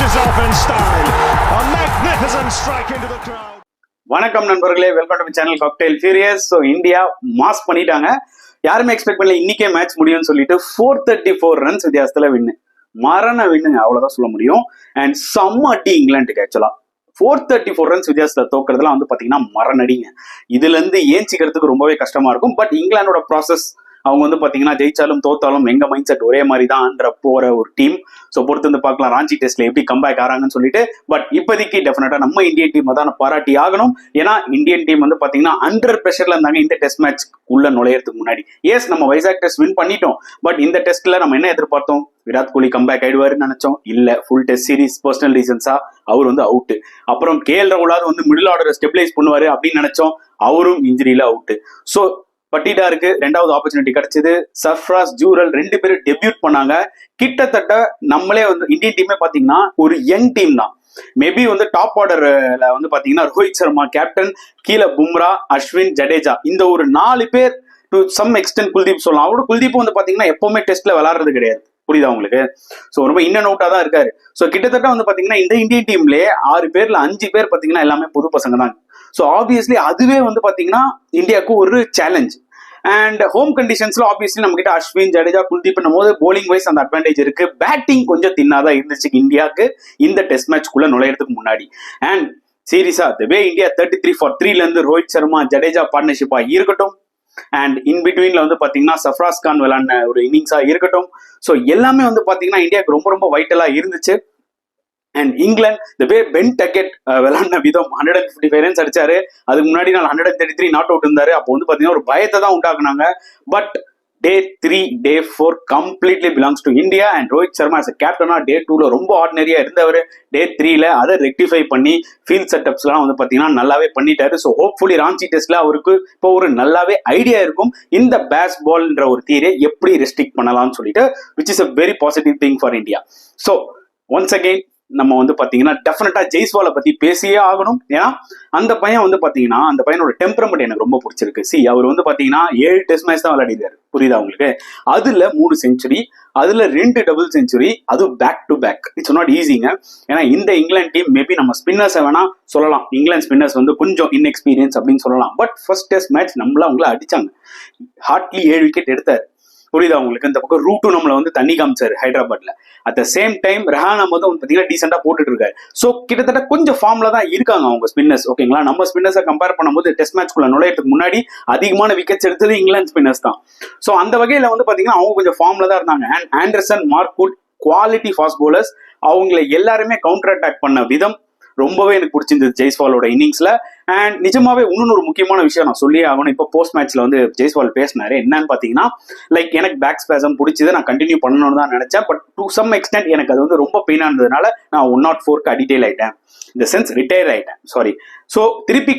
finishes off in style. A magnificent strike into the crowd. வணக்கம் நண்பர்களே, welcome to channel cocktail furious. So India mass பண்ணிட்டாங்க. யாருமே expect பண்ணல இன்னைக்கே match முடியும்னு சொல்லிட்டு 434 ரன்ஸ் வித்தியாசத்துல வின்னு, மரண வின்னுங்க, அவ்வளவுதான் சொல்ல முடியும். அண்ட் செம்ம அடி இங்கிலாந்துக்கு. ஆக்சுவலா 434 ரன்ஸ் வித்தியாசத்துல தோக்குறதுலாம் வந்து பாத்தீங்கன்னா மரணடிங்க. இதுல இருந்து ஏஞ்சிக்கிறதுக்கு ரொம்பவே கஷ்டமா இருக்கும். பட் இங்கிலாந்தோட ப்ராசஸ், அவங்க வந்து பாத்தீங்கன்னா ஜெயிச்சாலும் தோத்தாலும் எங்க மைண்ட் செட் ஒரே மாதிரி தான் போற ஒரு டீம். ஸோ பொறுத்து வந்து பார்க்கலாம் ராஞ்சி டெஸ்ட்ல எப்படி கம்பேக் ஆறாங்கன்னு சொல்லிட்டு. பட் இப்போதைக்கு டெஃபினட்டா நம்ம இந்தியன் டீம் தான் பாராட்டி ஆகணும். ஏன்னா இந்தியன் டீம் வந்து பாத்தீங்கன்னா அண்டர் பிரஷர்ல இருந்தாங்க இந்த டெஸ்ட் மேட்ச் உள்ள நுழையறதுக்கு முன்னாடி. எஸ், நம்ம வைசாக் டெஸ்ட் வின் பண்ணிட்டோம். பட் இந்த டெஸ்ட்ல நம்ம என்ன எதிர்பார்த்தோம்? விராட் கோலி கம்பேக் ஆயிடுவாருன்னு நினைச்சோம். இல்ல, ஃபுல் டெஸ்ட் சீரிஸ் பர்சனல் ரீசன்ஸா அவர் வந்து அவுட். அப்புறம் KL ராகுலாவது வந்து மிடில் ஆர்டரை ஸ்டெபிலைஸ் பண்ணுவாரு அப்படின்னு நினைச்சோம். அவரும் இன்ஜுரியில அவுட். ஸோ பட்டிடாருக்கு ரெண்டாவது ஆப்பர்ச்சுனிட்டி கிடைச்சது. சர்ஃப்ராஸ், ஜூரல் 2 பேரும் டெபியூட் பண்ணாங்க. கிட்டத்தட்ட நம்மளே வந்து இந்தியன் டீமே பாத்தீங்கன்னா ஒரு யங் டீம் தான். மேபி வந்து டாப் ஆர்டர்ல வந்து பாத்தீங்கன்னா ரோஹித் சர்மா கேப்டன், கீழே பும்ரா, அஸ்வின், ஜடேஜா, இந்த ஒரு 4 பேர் டு சம் எக்ஸ்டென்ட் குல்தீப் சொல்லலாம். அவரோட குல்தீப் வந்து பாத்தீங்கன்னா எப்பவுமே டெஸ்ட்ல விளையாடுறது கிடையாது. புரியுதா உங்களுக்கு? ஸோ ரொம்ப இன் அண்ட் அவுட்டா தான் இருக்காரு. ஸோ கிட்டத்தட்ட வந்து பாத்தீங்கன்னா இந்த இந்தியன் டீம்லயே 6 பேர்ல 5 பேர் பாத்தீங்கன்னா எல்லாமே புது பசங்க தான். ஸோ ஆப்வியஸ்லி அதுவே வந்து பாத்தீங்கன்னா இந்தியாவுக்கு ஒரு சேலஞ்ச். அண்ட் ஹோம் கண்டிஷன்ஸ்ல ஆப்வியஸ்லி நம்ம கிட்ட அஸ்வின், ஜடேஜா, குல்தீப் போது போலிங் வைஸ் அந்த அட்வான்டேஜ் இருக்கு. பேட்டிங் கொஞ்சம் தின்னாதான் இருந்துச்சு இந்தியாவுக்கு இந்த டெஸ்ட் மேட்ச்க்குள்ள நுழையறதுக்கு முன்னாடி. அண்ட் சீரியஸா த வே இந்தியா 33 for 3ல இருந்து ரோஹித் சர்மா, ஜடேஜா பார்ட்னர்ஷிப்பா இருக்கட்டும், அண்ட் இன் பிட்வீன்ல வந்து பாத்தீங்கன்னா சஃப்ராஸ் கான் விளையாடின ஒரு இன்னிங்ஸா இருக்கட்டும். ஸோ எல்லாமே வந்து பாத்தீங்கன்னா இந்தியாவுக்கு ரொம்ப ரொம்ப வைட்டலா இருந்துச்சு. And England the way Ben Duckett விளையாடின விதம், 155 ரன்ஸ் அடிச்சாரு. அதுக்கு முன்னாடி நாள் 133 நாட் அவுட் இருந்தாரு. அப்போ வந்து பாத்தீங்கன்னா ஒரு பயத்தை தான் உண்டாக்குனாங்க. But Day 3, Day 4 completely belongs to India. And Rohit Sharma as a கேப்டனா Day 2ல ரொம்ப ஆர்டினரியா இருந்தவர். Day 3ல அதை ரெக்டிஃபை பண்ணி ஃபீல்ட் செட்டப்ஸ் எல்லாம் வந்து பாத்தீங்கன்னா நல்லாவே பண்ணிட்டாரு. ஸோ ஹோப்ஃபுல்லி ராஞ்சி டெஸ்ட்ல அவருக்கு இப்போ ஒரு நல்லாவே ஐடியா இருக்கும் இந்த பேஸ் பால்ன்ற ஒரு தீரை எப்படி ரெஸ்ட்ரிக்ட் பண்ணலாம்னு சொல்லிட்டு, which is a very positive thing for India. So once again நம்ம வந்து பாத்தீங்கன்னா டெஃபினட்டா ஜெய்ஸ்வாலை பத்தி பேசியே ஆகணும். ஏன்னா அந்த பையன் வந்து பாத்தீங்கன்னா அந்த பையனோட டெம்பரமெண்ட் எனக்கு ரொம்ப பிடிச்சிருக்கு. அவர் வந்து பாத்தீங்கன்னா 7 டெஸ்ட் மேட்ச் தான் விளையாடிருக்காரு. புரியுதா உங்களுக்கு? அதுல 3 செஞ்சுரி, அதுல 2 டபுள் செஞ்சுரி, அது back to back. It's not ஈஸிங்க. ஏன்னா இந்த இங்கிலாந்து டீம் மேபி நம்ம ஸ்பின்னர்ஸை வேணா சொல்லலாம், இங்கிலாந்து ஸ்பின்னர்ஸ் வந்து கொஞ்சம் இன்எக்ஸ்பீரியன்ஸ் அப்படின்னு சொல்லலாம். பட் ஃபர்ஸ்ட் டெஸ்ட் மேட்ச் நம்மள அவங்கள அடிச்சாங்க. ஹார்ட்லி 7 விக்கெட் எடுத்தாரு. புரியுதா உங்களுக்கு? இந்த பக்கம் ரூட்டு நம்மள வந்து தண்ணி காமிச்சாரு ஹைதராபாத்ல. At the same time Rehan Ahmed வந்து பாத்தீங்கன்னா டீசெண்டா போட்டுட்டு இருக்காரு. ஸோ கிட்டத்தட்ட கொஞ்சம் ஃபார்ம்ல தான் இருக்காங்க அவங்க ஸ்பின்னர்ஸ். ஓகேங்களா? நம்ம ஸ்பின்னர்ஸை கம்பேர் பண்ணும்போது டெஸ்ட் மேட்ச்க்குள்ள நுழையறதுக்கு முன்னாடி அதிகமான விக்கெட்ஸ் எடுத்தது இங்கிலாந்து ஸ்பின்னர்ஸ் தான். ஸோ அந்த வகையில வந்து பாத்தீங்கன்னா அவங்க கொஞ்சம் ஃபார்ம்ல தான் இருந்தாங்க. And Anderson, Mark Wood, quality fast bowlers, அவங்களை எல்லாருமே கவுண்டர் அட்டாக் பண்ண விதம் ரொம்பவே எனக்கு பிடிச்சிருந்தது ஜெய்ஸ்வாலோட இன்னிங்ஸ்ல. அண்ட் நிஜமாவே இன்னொன்னு ஒரு முக்கியமான விஷயம் நான் சொல்லியே ஆகணும். இப்போ போஸ்ட் மேட்ச்ல வந்து ஜெய்ஸ்வால் பேசினாரு. என்னன்னு பாத்தீங்கன்னா, லைக் எனக்கு பேக் ஸ்பேசம் பிடிச்சது, நான் கண்டினியூ பண்ணணும்னு தான் நினைச்சேன். பட் டு சம் எக்ஸ்டென்ட் எனக்கு அது வந்து ரொம்ப பெயினா இருந்ததுனால நான் 104க்கு அடிடெயில் ஆயிட்டேன். இந்த சென்ஸ் ரிட்டையர் ஆயிட்டேன், சாரி. ஸோ திருப்பி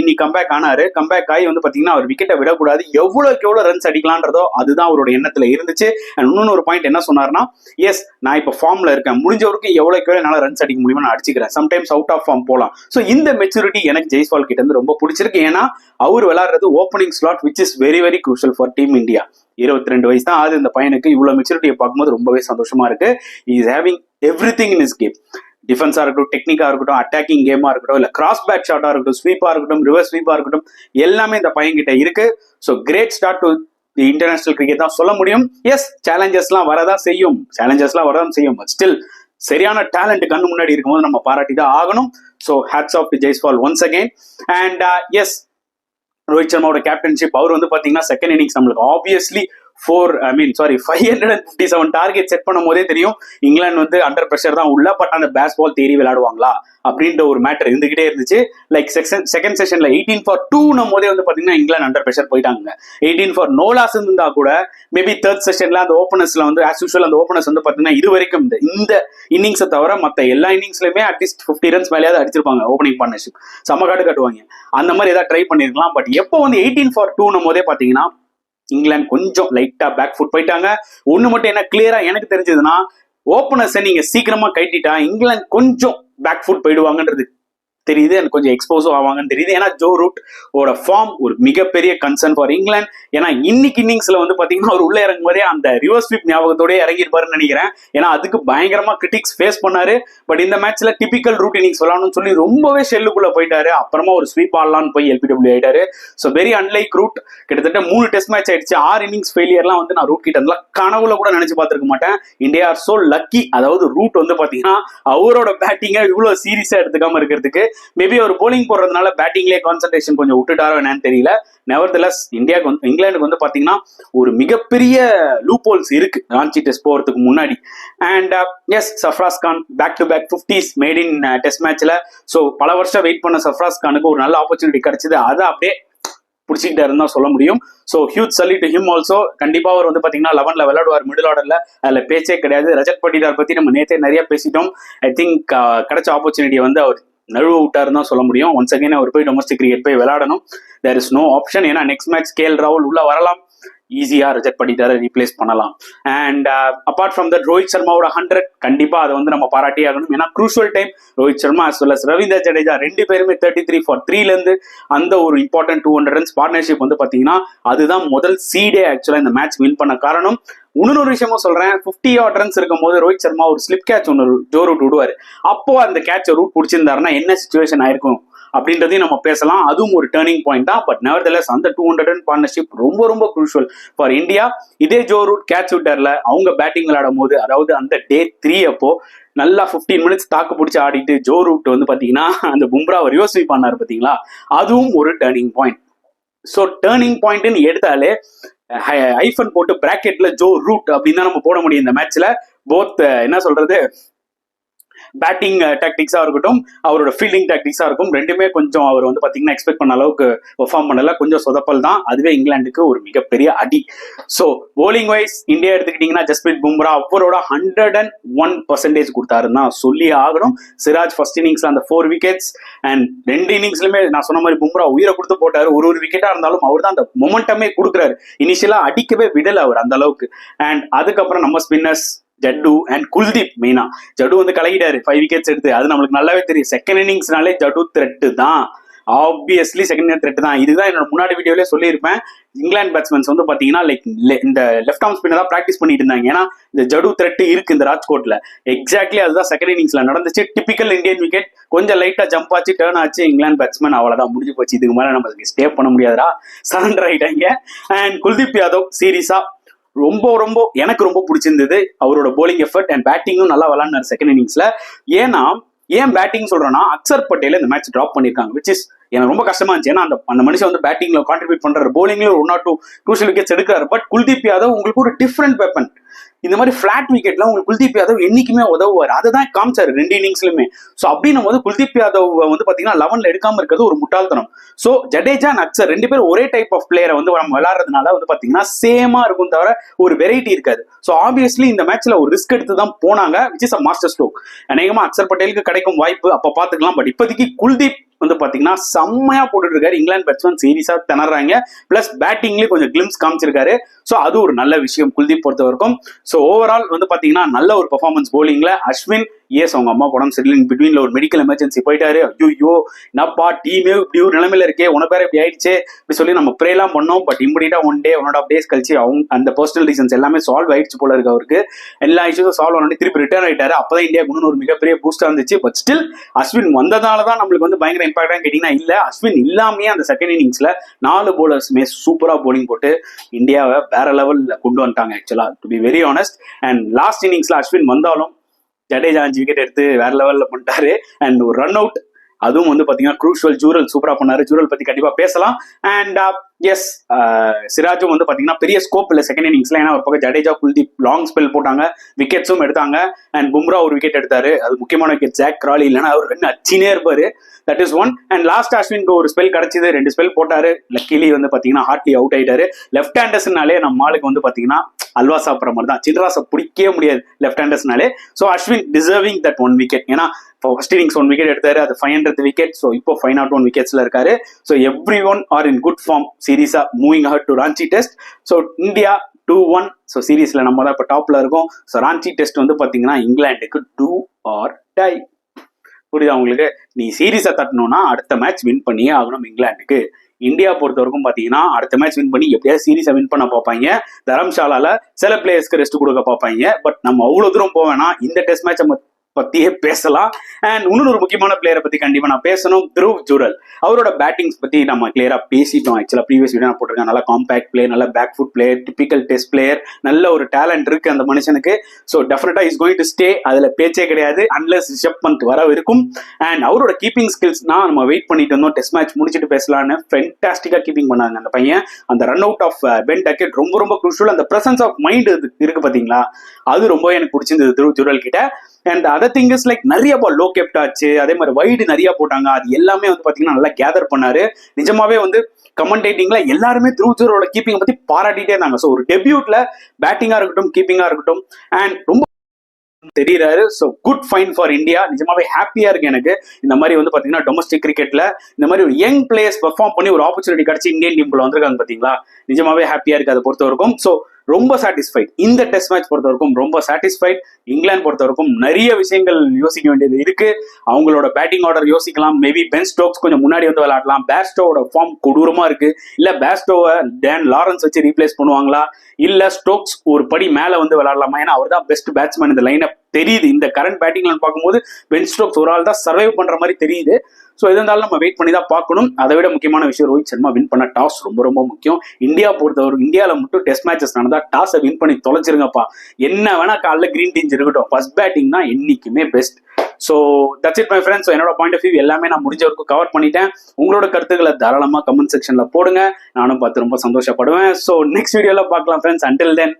இன்னைக்கு கம்பேக் ஆனாரு. கம்பேக் ஆகி வந்து பாத்தீங்கன்னா அவர் விக்கெட்டை விடக்கூடாது, எவ்வளவுக்கு எவ்வளவு ரன்ஸ் அடிக்கலான்றதோ அதுதான் அவரோட எண்ணத்துல இருந்துச்சு. அண்ட் இன்னொன்னு ஒரு பாயிண்ட் என்ன சொன்னார்னா, எஸ் நான் இப்போ ஃபார்ம்ல இருக்கேன், முடிஞ்சவருக்கு எவ்வளவுக்கு எவ்வளவு என்னால ரன்ஸ் அடிக்க முடியுமோ நான் அடிச்சுக்கிறேன், சம்டைம்ஸ் அவுட் ஆஃப் ஃபார்ம் போலாம். ஸோ இந்த மெச்சூரிட்டி எனக்கு ஜெய்ஸ்வால் கிட்ட இருந்து ரொம்ப பிடிச்சிருக்கு. ஏன்னா அவர் விளையாடுறது opening slot, which is very very crucial for team India. 22 வயசு தான் ஆகுது இந்த பையனுக்கு. இவ்வளவு மெச்சூரிட்டியை பார்க்கும்போது ரொம்பவே சந்தோஷமா இருக்கு. Is having everything in is game. டிஃபென்ஸா இருக்கட்டும், டெக்னிக்கா இருக்கட்டும், அட்டாக்கிங் கேமா இருக்கட்டும், இல்ல கிராஸ் பேக் ஷாட்டா இருக்கட்டும், ஸ்வீப்பா இருக்கட்டும், ரிவர்ஸ் ஸ்வீப்பா இருக்கட்டும், எல்லாமே இந்த பையன் கிட்ட இருக்கு. So great start to the international cricket தான் சொல்ல முடியும். எஸ், சேலஞ்சஸ்லாம் வரதான் செய்யும், பட் ஸ்டில் சரியான டேலண்ட் கண்ணு முன்னாடி இருக்கும்போது நம்ம பாராட்டி தான் ஆகணும். So hats off to Jaiswal once again. And yes, Rohit சர்மாவோட கேப்டன்ஷிப், அவர் வந்து பாத்தீங்கன்னா செகண்ட் இன்னிங்ஸ் நம்மளுக்கு ஆப்வியஸ்லி 557 டார்கெட் செட் பண்ணும் போதே தெரியும் இங்கிலாந்து வந்து அண்டர் பிரஷர் தான் உள்ள. பட் அந்த பேஸ் பால் தேடி விளையாடுவாங்களா அப்படின்ற ஒரு மேட்டர் இருந்துகிட்டே இருந்துச்சு. லைக் செகண்ட் செஷன்ல 18 for 2 போதே வந்து பாத்தீங்கன்னா இங்கிலாந்து அண்டர் பிரஷர் போயிட்டாங்க. 18 for no loss இருந்தா கூட மேபி தேர்ட் செஷன்ல அந்த ஓப்பனர்ஸ்ல வந்து ஆஸ் யூஷுவல் அந்த ஓப்பனர்ஸ் வந்து பாத்தீங்கன்னா இது வரைக்கும் இந்த இன்னிங்ஸை தவிர மத்த எல்லா இன்னிங்ஸ்லயுமே அட்லீஸ்ட் 50 ரன்ஸ் மேலேயாவது அடிச்சிருப்பாங்க. ஓப்பனிங் பார்ட்னர்ஷிப் செம்ம காடு கட்டுவாங்க. அந்த மாதிரி ஏதாவது ட்ரை பண்ணிருக்கலாம். பட் எப்போ வந்து 18 for 2 போதே பாத்தீங்கன்னா இங்கிலாந்து கொஞ்சம் லைட்டா பேக் ஃபுட் போயிட்டாங்க. ஒண்ணு மட்டும் என்ன கிளியரா எனக்கு தெரிஞ்சதுன்னா, ஓப்பனர்ஸை நீங்க சீக்கிரமா கைட்டிட்டா இங்கிலாந்து கொஞ்சம் பேக் ஃபுட் போயிடுவாங்கன்றது தெரியுது, எனக்கு கொஞ்சம் எக்ஸ்போஸும் ஆவாங்கன்னு தெரியுது. ஏன்னா ஜோ ரூட் ஓட ஃபார்ம் ஒரு மிகப்பெரிய கன்சர்ன் ஃபார் இங்கிலாந்து. ஏன்னா இன்னைக்கு இன்னிங்ஸ்ல வந்து பாத்தீங்கன்னா அவர் உள்ள இறங்கும் போதே அந்த ரிவர்ஸ் ஸ்வீப் ஞாபகத்தோட இறங்கியிருப்பாருன்னு நினைக்கிறேன். ஏன்னா அதுக்கு பயங்கரமா கிரிட்டிக்ஸ் ஃபேஸ் பண்ணாரு. பட் இந்த மேட்ச்ல டிபிக்கல் ரூட் இன்னிங்ஸ் விளாடணும்னு சொல்லி ரொம்பவே ஷெல்லுக்குள்ள போயிட்டாரு. அப்புறமா ஒரு ஸ்வீப் ஆடலான்னு போய் எல்பிடபிள்யூ ஆயிட்டாரு. So very unlike Root. கிட்டத்தட்ட 3 டெஸ்ட் மேட்ச் ஆயிடுச்சு. 6 இன்னிங்ஸ் ஃபெயிலியர்லாம் வந்து நான் ரூட் கிட்ட இருந்தா கனவுல கூட நினைச்சு பார்த்திருக்க மாட்டேன். India are so lucky. அதாவது ரூட் வந்து பாத்தீங்கன்னா அவரோட பேட்டிங்கை இவ்வளவு சீரியஸா எடுத்துக்காம இருக்கிறதுக்கு. மேபி அவர் போலிங் போடுறதுனால பேட்டிங்லேயே கான்சன்ட்ரேஷன் கொஞ்சம் விட்டுட்டாரோ என்னன்னு தெரியல. நெவர்தலஸ் இந்தியாவுக்கு வந்து இங்கிலாந்துக்கு வந்து பாத்தீங்கன்னா ஒரு மிகப்பெரிய லூப் ஹோல்ஸ் இருக்கு ராஞ்சி டெஸ்ட் போறதுக்கு முன்னாடி. And yes, Sarfaraz Khan back to back 50s made in test மேட்ச்ல. ஸோ பல வருஷம் வெயிட் பண்ண சர்ஃப்ராஸ் கானுக்கு ஒரு நல்ல ஆப்பர்ச்சுனிட்டி கிடைச்சது. அதை அப்படியே பிடிச்சிக்கிட்டாருன்னு தான் சொல்ல முடியும். So huge salute to him also. கண்டிப்பா அவர் வந்து பாத்தீங்கன்னா 11ல விளையாடுவார் மிடில் ஆர்டர்ல. அதுல பேச்சே கிடையாது. ரஜத் பட்டிதார் பத்தி நம்ம நேற்றே நிறைய பேசிட்டோம். ஐ திங்க் கிடைச்ச ஆப்பர்ச்சுனிட்டியை வந்து அவர் நழுவ விட்டாருன்னு தான் சொல்ல முடியும். ஒன்ஸ் அகைன் அவர் போய் டொமஸ்டிக் கிரிக்கெட் போய் விளையாடணும். There is no option. ஏன்னா நெக்ஸ்ட் மேட்ச் கேஎல் ராகுல் உள்ள வரலாம், ஈஸியா ரஜத் பட்டிதாரை ரீப்ளேஸ் பண்ணலாம். And apart from that Rohit சர்மாவோட 100 கண்டிப்பா அதை வந்து நம்ம பாராட்டி ஆகணும். ஏன்னா crucial time Rohit Sharma as well as Ravindra Jadeja 2 பேருமே 33 for 3ல இருந்து அந்த ஒரு இம்பார்ட்டன்ட் 200 ரன்ஸ் பார்ட்னர்ஷிப் வந்து பாத்தீங்கன்னா அதுதான் முதல் சீடே ஆக்சுவலா இந்த மேட்ச் வின் பண்ண காரணம். இன்னொரு விஷயமும் சொல்றேன், 50 odd ரன்ஸ் இருக்கும் போது ரோஹித் சர்மா ஒரு ஸ்லிப் கேட்ச் ஒன்று ஜோ ரூட் விடுவாரு. அப்போ அந்த கேட்சை ரூட் பிடிச்சிருந்தாருன்னா என்ன சிச்சுவேஷன் ஆயிருக்கும் அப்படின்றதையும் நம்ம பேசலாம். அதுவும் ஒரு டேர்னிங் பாயிண்ட் தான். பட் நெவர்தலஸ் அந்த 200 ரன் பார்ட்னர்ஷிப் ரொம்ப ரொம்ப குரூஷியல் ஃபார் இந்தியா. இதே ஜோ ரூட் கேட்ச் விட்டர்ல அவங்க பேட்டிங் விளையாடும் போது, அதாவது அந்த டே 3 அப்போ நல்லா 15 மினிட்ஸ் தாக்கு பிடிச்சி ஆடிட்டு ஜோ ரூட் வந்து பாத்தீங்கன்னா அந்த பும்ராவை ரிவர்ஸ் ஸ்வீப் பண்ணாரு பாத்தீங்களா, அதுவும் ஒரு டேர்னிங் பாயிண்ட். ஸோ டேர்னிங் பாயிண்ட்னு எடுத்தாலே ஐஃபன் போட்டு பிராக்கெட்ல ஜோ ரூட் அப்படின்னு தான் நம்ம போட முடியும் இந்த மேட்ச்ல. போத் என்ன சொல்றது, பேட்டிங் டாக்டிக்ஸா இருக்கட்டும், அவரோட ஃபீல்டிங் டாக்டிக்ஸா இருக்கும், ரெண்டுமே கொஞ்சம் அவர் வந்து பாத்தீங்கன்னா எக்ஸ்பெக்ட் பண்ண அளவுக்கு பெர்ஃபார்ம் பண்ணல. கொஞ்சம் சொதப்பல் தான். அதுவே இங்கிலாந்துக்கு ஒரு மிகப்பெரிய அடி. ஸோ போலிங் வைஸ் இந்தியா எடுத்துக்கிட்டீங்கன்னா ஜஸ்பிரீத் பும்ரா அவரோட 101% கொடுத்தாருன்னா சொல்லி ஆகணும். சிராஜ் ஃபர்ஸ்ட் இன்னிங்ஸ்ல அந்த 4 விக்கெட்ஸ் அண்ட் 2 இன்னிங்ஸ்லுமே நான் சொன்ன மாதிரி பும்ரா உயிரை கொடுத்து போட்டாரு. ஒரு விக்கெட்டா இருந்தாலும் அவர் தான் அந்த மொமெண்டமே கொடுக்குறாரு. இனிஷியலா அடிக்கவே விடல அவர் அந்த அளவுக்கு. அண்ட் அதுக்கப்புறம் நம்ம ஸ்பின்னர்ஸ் ஜட்டு அண்ட் குல்தீப். மெயினா ஜட்டு வந்து கலகிட்டாரு 5 விக்கெட்ஸ் எடுத்து. அது நம்மளுக்கு நல்லாவே தெரியும். செகண்ட் இன்னிங்ஸ்னாலே ஜட்டு த்ரெட்டு தான். ஆப்வியஸ்லி செகண்ட் த்ரெட் தான். இதுதான் என்னோட முன்னாடி வீடியோலயே சொல்லியிருப்பேன். இங்கிலாந்து பேட்ஸ்மேன்ஸ் வந்து பாத்தீங்கன்னா லைக் இந்த லெஃப்ட் ஆர்ம் ஸ்பின்னர் தான் பிராக்டிஸ் பண்ணிட்டு இருந்தாங்க. ஏன்னா இந்த ஜடு த்ரெட் இருக்கு இந்த ராஜ்கோட்ல. எக்ஸாக்ட்லி அதுதான் செகண்ட் இன்னிங்ஸ்ல நடந்துச்சு. Typical Indian wicket. கொஞ்சம் லைட்டா ஜம்ப் ஆச்சு, டேர்ன் ஆச்சு. இங்கிலாந்து பேட்ஸ்மேன் அவ்வளவுதான், முடிஞ்சு போச்சு. இதுக்கு மேல நம்ம ஸ்டே பண்ண முடியாதா, சரண்டர் ஆயிட்டாங்க. அண்ட் குல்தீப் யாதவ் சீரியஸா ரொம்ப ரொம்ப எனக்கு ரொம்ப பிடிச்சிருந்தது அவரோட போலிங் எஃபர்ட் அண்ட் பேட்டிங்கும் நல்லா விளையாடினார் செகண்ட் இன்னிங்ஸ்ல. ஏன் பேட்டிங் சொல்றேன்னா அக்சர் பட்டேல் இந்த மேட்ச் டிராப் பண்ணிருக்காங்க, விச் இஸ் எனக்கு ரொம்ப கஷ்டமா இருந்துச்சு. ஏன்னா அந்த மனுஷன் வந்து பேட்டிங்ல கான்ட்ரிபியூட் பண்றாரு, போலிங்ல 1 or 2 க்ரூஷியல் விக்கெட்ஸ் எடுக்கிறாரு. பட் குல்தீப் யாதவ் உங்களுக்கு ஒரு டிஃப்ரெண்ட் வெப்பன். இந்த மாதிரி பிளாட் விக்கெட்ல உங்களுக்கு குல்தீப் யாதவ் என்னைக்குமே உதவுவார். அதை தான் காமிச்சாரு 2 இன்னிங்ஸ்லுமே. ஸோ அப்படின்னும் போது குல்தீப் யாதவ் வந்து பாத்தீங்கன்னா 11ல எடுக்காம இருக்கிறது ஒரு முட்டாள்தனம். ஸோ ஜடேஜா அண்ட் அக்சர் 2 பேரும் ஒரே டைப் ஆஃப் பிளேயரை வந்து நம்ம விளையாடுறதுனால வந்து பாத்தீங்கன்னா சேமா இருக்கும், தவிர ஒரு வெரைட்டி இருக்காது. ஸோ ஆப்வியஸ்லி இந்த மேட்ச்ல ஒரு ரிஸ்க் எடுத்து தான் போனாங்க, which is a master stroke. அநேகமா அக்சர் பட்டேலுக்கு கிடைக்கும் வாய்ப்பு அப்ப பாத்துக்கலாம். பட் இப்போதைக்கு குல்தீப் வந்து பாத்தீங்கன்னா செம்மையா போட்டுட்டு இருக்காரு. இங்கிலாந்து பேட்ஸ்மேன் சீரியஸா திணறாங்க. பிளஸ் பேட்டிங்லயும் கொஞ்சம் கிளிம்ஸ் காமிச்சிருக்காரு. ஸோ அது ஒரு நல்ல விஷயம் குல்தீப் பொறுத்த வரைக்கும். ஸோ ஓவரால் வந்து பாத்தீங்கன்னா நல்ல ஒரு பெர்ஃபார்மன்ஸ் போலிங்ல. அஸ்வின் ஏஸ் அவங்க அம்மா படம் சரியில்லை, பிட்வீன்ல ஒரு மெடிக்கல் எமர்ஜென்சி போயிட்டாரு. ஐயோ என்னப்பா டீமே இப்படி ஒரு நிலைமையில இருக்கே, உனக்கு பேர இப்படி ஆயிடுச்சு இப்படி சொல்லி நம்ம ப்ரே எல்லாம் பண்ணோம். பட் இம்மிடியா 1 day 1.5 days கழிச்சு அவங்க அந்த பர்சனல் ரீசன்ஸ் எல்லாமே சால்வ் ஆயிடுச்சு போல இருக்கு. அவருக்கு எல்லா இஷ்யூஸும் சால்வ் பண்ணி திருப்பி ரிட்டர்ன் ஆயிட்டாரு. அப்பதான் இந்தியாவுக்கு ஒரு மிகப்பெரிய பூஸ்டா இருந்துச்சு. பட் ஸ்டில் அஸ்வின் வந்ததால தான் நம்மளுக்கு வந்து பயங்கர இம்பாக்டா கேட்டீங்கன்னா இல்ல, அஸ்வின் இல்லாமே அந்த செகண்ட் இன்னிங்ஸ்ல 4 bowlersமே சூப்பரா போலிங் போட்டு இந்தியாவை வேற லெவல்ல கொண்டு வந்துட்டாங்க ஆக்சுவலா, to be very honest. And last இன்னிங்ஸ்ல அஸ்வின் வந்தாலும் ஜடேஜா 5 விக்கெட் எடுத்து வேற லெவல்ல பண்ணிட்டாரு. அண்ட் ஒரு ரன் அவுட், அதுவும் வந்து பாத்தீங்கன்னா க்ரூஷியல். ஜூரல் சூப்பரா பண்ணாரு. ஜூரல் பத்தி கண்டிப்பா பேசலாம். அண்ட் எஸ், சிராஜும் வந்து பாத்தீங்கன்னா பெரிய ஸ்கோப் இல்ல செகண்ட் இன்னிங்ஸ்ல. ஏன்னா ஒரு பக்கம் ஜடேஜா குல்தீப் லாங் ஸ்பெல் போட்டாங்க, விக்கெட்ஸும் எடுத்தாங்க. அண்ட் பும்ரா ஒரு விக்கெட் எடுத்தாரு, அது முக்கியமான விக்கெட். ஜாக் கிராலி இல்லைன்னா அவர் 2 அச்சினே இருப்பாரு. That is 1. அண்ட் லாஸ்ட் அஸ்வினுக்கு ஒரு ஸ்பெல் கிடைச்சது, 2 ஸ்பெல் போட்டாரு. லக்கிலி வந்து பாத்தீங்கன்னா ஹார்ட்லி அவுட் ஆயிட்டாரு. லெஃப்ட் ஹேண்டர்ஸ்னாலே நம்ம ஆளுக்கு வந்து பாத்தீங்கன்னா அல்வா சாப்பிட்ற மாதிரி தான், சின்ராசை பிடிக்கவே முடியாது லெஃப்ட் ஹேண்டர்ஸ்னாலே. So Ashwin deserving that 1 wicket. ஏன்னா ஃபர்ஸ்ட் இன்னிங்ஸ் 1 விக்கெட் எடுத்தாரு, அது 500th விக்கெட். ஸோ இப்போ 501 விக்கெட்ஸ்ல இருக்காரு. So every one are in good form சீரீஸா moving ahead to Ranchi test. So India 2-1. So சீரீஸ்ல நம்ம தான் இப்போ டாப்ல இருக்கோம். ஸோ ராஞ்சி டெஸ்ட் வந்து பாத்தீங்கன்னா இங்கிலாந்துக்கு 2 or die. புரியுதா உங்களுக்கு? நீ சீரீஸை தட்டணும்னா அடுத்த மேட்ச் வின் பண்ணியே ஆகணும் இங்கிலாந்துக்கு. இந்தியா பொறுத்த வரைக்கும் பாத்தீங்கன்னா அடுத்த மேட்ச் வின் பண்ணி எப்படியாவது சீரீஸை வின் பண்ண பார்ப்பாங்க. தரம்சாலால சில பிளேயர்ஸ்க்கு ரெஸ்ட் கொடுக்க பார்ப்பாங்க. பட் நம்ம அவ்வளவு தூரம் போவேனா, இந்த டெஸ்ட் மேட்ச் நம்ம பத்தியே பேசலாம். அண்ட் இன்னொரு முக்கியமான பிளேயரை பத்தி கண்டிப்பா நான் பேசணும், த்ருவ் ஜுரல். அவரோட பேட்டிங்ஸ் பத்தி நம்ம கிளியரா பேசிட்டோம். ஆக்சுவலா ப்ரீவியஸ் வீடியோ நான் போட்டிருக்கேன். நல்லா காம்பேக்ட் பிளேயர், நல்ல back foot player, typical test player, நல்ல ஒரு டேலண்ட் இருக்கு அந்த மனுஷனுக்கு. ஸோ டெஃபினட்டா இஸ் கோயிங் டு ஸ்டே, அதுல பேச்சே கிடையாது அன்லெஸ் ரிஷப் பந்த் வர இருக்கும். அண்ட் அவரோட கீப்பிங் ஸ்கில்ஸ்னா நம்ம வெயிட் பண்ணிட்டு இருந்தோம், டெஸ்ட் மேட்ச் முடிச்சுட்டு பேசலான்னு. ஃபென்டாஸ்டிக்கா கீப்பிங் பண்ணாங்க அந்த பையன். அந்த run out of Ben Duckett ரொம்ப ரொம்ப குரூஷியல். அந்த பிரசன்ஸ் ஆஃப் மைண்ட் இருக்கு பாத்தீங்களா, அது ரொம்ப எனக்கு பிடிச்சிருந்தது த்ருவ் ஜுரல் கிட்ட. And other thing is like நிறைய பால் லோ கெப்ட் ஆச்சு, அதே மாதிரி வைடு நிறைய போட்டாங்க. அது எல்லாமே வந்து பாத்தீங்கன்னா நல்லா கேதர் பண்ணாரு. நிஜமாவே வந்து கமெண்டேட்டிங்ல எல்லாருமே த்ருவ் ஜுரலோட கீப்பிங் பத்தி பாராட்டிட்டே இருந்தாங்க. ஸோ ஒரு டெபியூட்ல பேட்டிங்கா இருக்கட்டும், கீப்பிங்கா இருக்கட்டும், அண்ட் ரொம்ப தெரியுறாரு. So good fine for India. நிஜமாவே ஹாப்பியா இருக்கு எனக்கு. இந்த மாதிரி வந்து பாத்தீங்கன்னா டொமஸ்டிக் கிரிக்கெட்ல இந்த மாதிரி ஒரு யங் பிளேயர்ஸ் பெர்ஃபார்ம் பண்ணி ஒரு ஆப்பர்ச்சுனிட்டி கிடைச்சி இந்தியன் டீமுக்குள்ள வந்திருக்காங்க பாத்தீங்களா, நிஜமாவே ஹாப்பியா இருக்கு அதை பொறுத்த வரைக்கும். ஸோ ரொம்ப சாட்டிஸ்ஃபைட். இந்த டெஸ்ட் மேட்ச் பொறுத்த வரைக்கும் ரொம்ப சாட்டிஸ்ஃபைட். இங்கிலாந்து பொறுத்த வரைக்கும் நிறைய விஷயங்கள் யோசிக்க வேண்டியது இருக்கு. அவங்களோட பேட்டிங் ஆர்டர் யோசிக்கலாம். மேபி பென் ஸ்டோக்ஸ் கொஞ்சம் முன்னாடி வந்து விளையாடலாம். பேஸ்டோவோட ஃபார்ம் கொடூரமா இருக்கு. இல்ல பேஸ்டோவை டேன் லாரன்ஸ் வச்சு ரீப்ளேஸ் பண்ணுவாங்களா, இல்ல ஸ்டோக்ஸ் ஒரு படி மேல வந்து விளையாடலாமா? ஏன்னா அவர் தான் பெஸ்ட் பேட்ஸ்மேன் இந்த லைன் அப் தெரியுது. இந்த கரண்ட் பேட்டிங்ல பார்க்கும்போது பென் ஸ்டோக்ஸ் ஒரு ஆள் தான் சர்வைவ் பண்ற மாதிரி தெரியுது. ஸோ எது இருந்தாலும் நம்ம வெயிட் பண்ணி தான் பார்க்கணும். அதை விட முக்கியமான விஷயம், ரோஹித் சர்மா வின் பண்ண டாஸ் ரொம்ப ரொம்ப முக்கியம். இந்தியா பொறுத்தவரை இந்தியாவில் மட்டும் டெஸ்ட் மேட்சஸ் நடந்தா டாஸை வின் பண்ணி தொலைச்சிருங்கப்பா. என்ன வேணா காலைல கிரீன் டீஞ்ச் இருக்கட்டும், ஃபர்ஸ்ட் பேட்டிங் தான் என்னைக்குமே best. So that's it my friends. So என்னோட பாயிண்ட் ஆஃப் வியூ எல்லாமே நான் முடிஞ்ச வரைக்கும் கவர் பண்ணிட்டேன். உங்களோட கருத்துக்களை தாராளமாக கமெண்ட் செக்ஷன்ல போடுங்க, நானும் பார்த்து ரொம்ப சந்தோஷப்படுவேன். ஸோ நெக்ஸ்ட் வீடியோல பார்க்கலாம் ஃப்ரெண்ட்ஸ். Until then